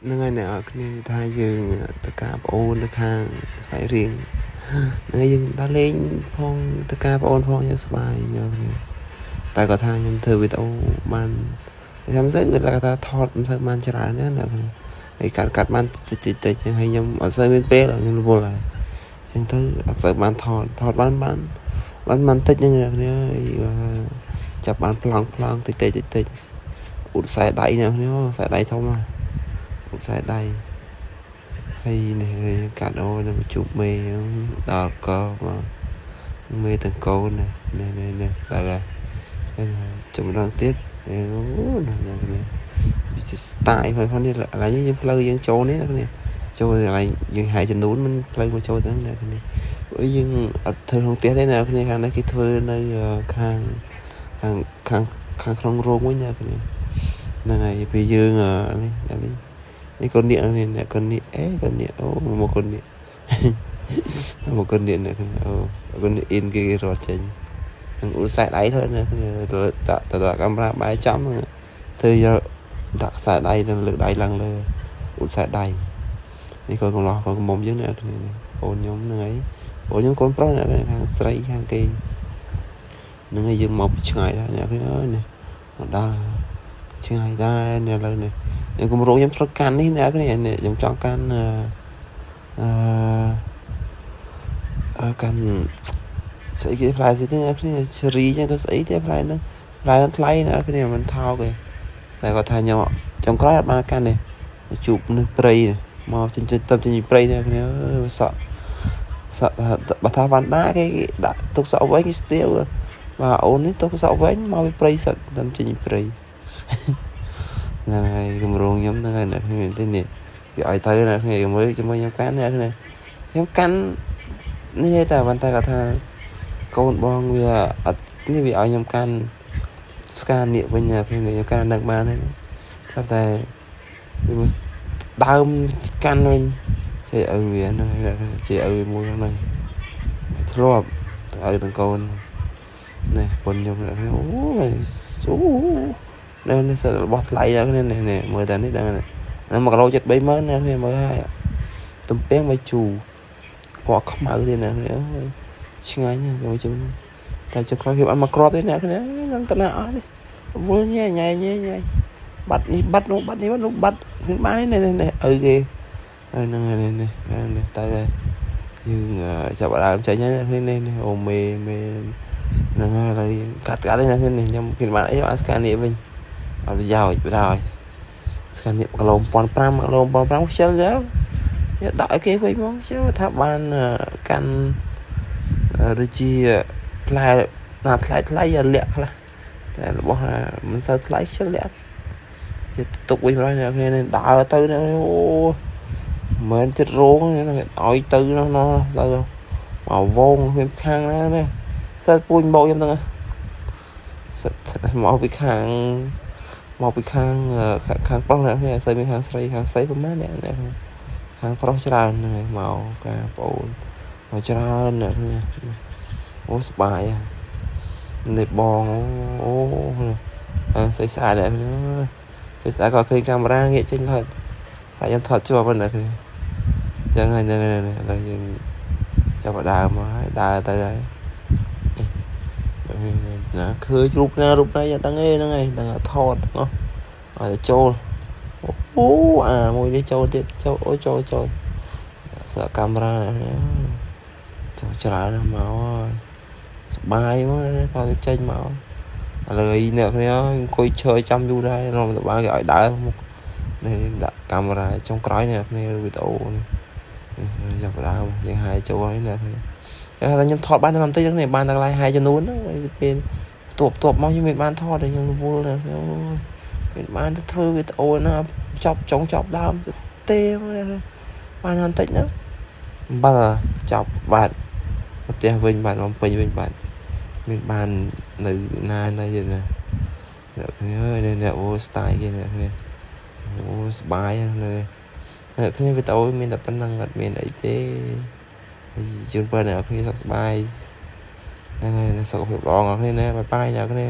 នឹងហើយអ្នកគ្នាថាយើងទៅការប្អូនទៅខាងស្វ័យរៀងហើយយើងដល់លេងផងទៅការប្អូនផងយើងសប្បាយអ្នកគ្នាតែគាត់ថាខ្ញុំធ្វើវីដេអូបានខ្ញុំទៅគាត់ថាថតមិនសូវបានច្រើនណាអ្នកគ្នាហើយកាត់បានតិចចឹងហើយខ្ញុំអត់សូវមានពេលខ្ញុំរវល់ហើយចឹងទៅអត់សូវបានថតបានតិចហ្នឹងអ្នកគ្នាចាប់បានប្លង់តិចឧស្សាហ៍ដៃអ្នកគ្នាខ្សែដៃធំណាឧស្សាហ៍ដៃហើយនេះកាត់អូនឹងជប់មេដល់កមកមេទាំងកូននេះដល់ហើយចម្រងទៀតអូណាគ្នាវាស្ទាយផងនេះឥឡូវយើងផ្លូវយើងចូលនេះណាគ្នាចូលឥឡូវយើងហាយចំនួនមិនផ្លូវមកចូលទៅណាគ្នាព្រោះយើងអត់ធ្វើក្នុងផ្ទះទេណាគ្នាខាងនេះគេធ្វើនៅខាងក្នុងរោងវិញណាគ្នាហ្នឹងហើយពេលយើងនេះកូននេះអ្នកកូននេះកូននេះអូមកកូននេះមកកូននេះអ្នកអូកូននេះអ៊ីនគេរត់ចេញនឹងឧស្សាហ៍ដៃthôiណាទៅកាមេរ៉ាបែរចំធ្វើយកដាក់ខ្សែដៃនឹងលើកដៃឡើងលើឧស្សាហ៍ដៃនេះកូនកំឡោះកូនមុំយើងណាគ្នាអូនខ្ញុំហ្នឹងហើយអូនខ្ញុំកូនប្រុសអ្នកខាងស្រីខាងគេហ្នឹងហើយយើងមកឆ្ងាយដែរអ្នកគ្នាអើយនេះមកដល់ឆ្ងាយដែរអ្នកឥឡូវនេះខ្ញុំគម្រោងខ្ញុំត្រូវកាន់នេះអ្នកគ្នាខ្ញុំចង់កាន់កាន់ស្អីគេផ្លែស្អីទេអ្នកគ្នាឈឺរីចឹងក៏ស្អីទេផ្លែហ្នឹងថ្លៃអ្នកគ្នាមិនថោកទេតែគាត់ថាខ្ញុំចុងក្រោយអត់បានកាន់ទេជួបនៅព្រៃមកចេញព្រៃអ្នកគ្នាសក់បើថាវ៉ាន់ដាគេដាក់ទុកសក់វិញគេស្ទាវបាទអូននេះទុកសក់វិញមកពីព្រៃសិតតាមចេញព្រៃហ្នឹងហើយគម្រោងខ្ញុំហ្នឹងហើយអ្នកគ្នាទេនេះគេឲ្យទៅអ្នកគ្នាមើលជាមួយខ្ញុំកាន់អ្នកគ្នាខ្ញុំកាន់នេះតែប៉ុន្តែគាត់ថាកូនបងវាអត់នេះវាឲ្យខ្ញុំកាន់ស្កានៀកវិញអ្នកគ្នាខ្ញុំកាន់នឹកបានហើយថាតែវាដើមកាន់វិញជ័យឪវាហ្នឹងជ័យឪមួយហ្នឹងធ្លាប់ឲ្យទាំងកូននេះប៉ុនខ្ញុំអូនេះសិតរបស់ថ្លៃហ្នឹងនេះមើលតែនេះដឹងហ្នឹង1គីឡូចិត្ត30000ណាគ្នាមើលហើយទំពាំងមកជូរពណ៌ខ្មៅទេណាគ្នាឆ្ងាញ់ណាស់ចូលជុំតែចុះក្រោយគេអត់មកក្របទេណាគ្នានឹងតណាអស់ទេវល់ញ៉ៃបាត់នេះបាត់នោះបាត់នេះនោះបាត់មិនបាននេះឪគេហ្នឹងនេះតែយើងចាប់ដើមចេញហ្នឹងនេះអូមេហ្នឹងហើយកាត់ទេណានេះខ្ញុំគិតបានអីអាស្កាននេះវិញអត់ប្រយោជន៍បណ្ដោយស្កាននេះ1គីឡូ1500ខ្ជិលទៅយកដាក់ឲ្យគេវិញមកជឿថាបានកាន់ដូចជាផ្លែណាថ្លៃលាក់ខ្លះតែរបស់មិនសូវថ្លៃខ្ជិលលាក់ជាទុកវិញហើយអ្នកគ្នាដើរទៅអូមិនចិត្តរោងឲ្យទៅនោះទៅមកវងមានខាងណាសិតពួយបោកខ្ញុំហ្នឹងសិតមកពីខាងប្រុសអ្នកគ្នាស្អីមានខាងស្រីប្រហែលអ្នកខាងប្រុសច្រើនហ្នឹងមកការប្អូនមកច្រើនអ្នកគ្នាអូសប្បាយនេះបងអូស្អីស្អាតអ្នកគ្នាស្អាតក៏ឃើញកាមេរ៉ាងាកចេញថតតែខ្ញុំថតជាប់ហ្នឹងគ្នាចឹងហើយហ្នឹងហើយយើងចាប់ដើមមកហើយដើរទៅហើយណាឃើញរូបណាយ៉ាងដឹងឯហ្នឹងហើយដឹងថតនោះឲ្យទៅចូលអូមួយនេះចូលទៀតចូលសកាមេរ៉ាចូលច្រើនមកសបាយមកគាត់ចេញមកឥឡូវអ្នកគ្នាអង្គុយឈរចាំយូរដែររំលបានគេឲ្យដើរមុខនេះដាក់កាមេរ៉ាចុងក្រោយនេះគ្នាវីដេអូនេះចាប់ដើមយើងហាយចូលហើយអ្នកគ្នាតែខ្ញុំថតបានតែបន្តិចហ្នឹងបានតែកន្លែងហាយចំនួនហ្នឹងពេលទប់មកខ្ញុំមិនបានថតទេខ្ញុំរវល់ណាស់មិនបានទៅធ្វើវីដេអូណាចប់ដើមទេបានបន្តិចហ្នឹងបាល់ចប់បាទផ្ទះវិញបាទមកពេញវិញបាទមានបាននៅណាទេណាអ្នកគ្នាអើយអ្នកអូស្ទាយគេអ្នកគ្នាអូសប្បាយណាស់អ្នកគ្នាវីដេអូមានតែប៉ុណ្្នឹងអត់មានអីទេជូនបើអ្នកគ្នាសុខសប្បាយហ្នឹងហើយសុខភាពល្អអ្នកគ្នាណាបាយអ្នកគ្នា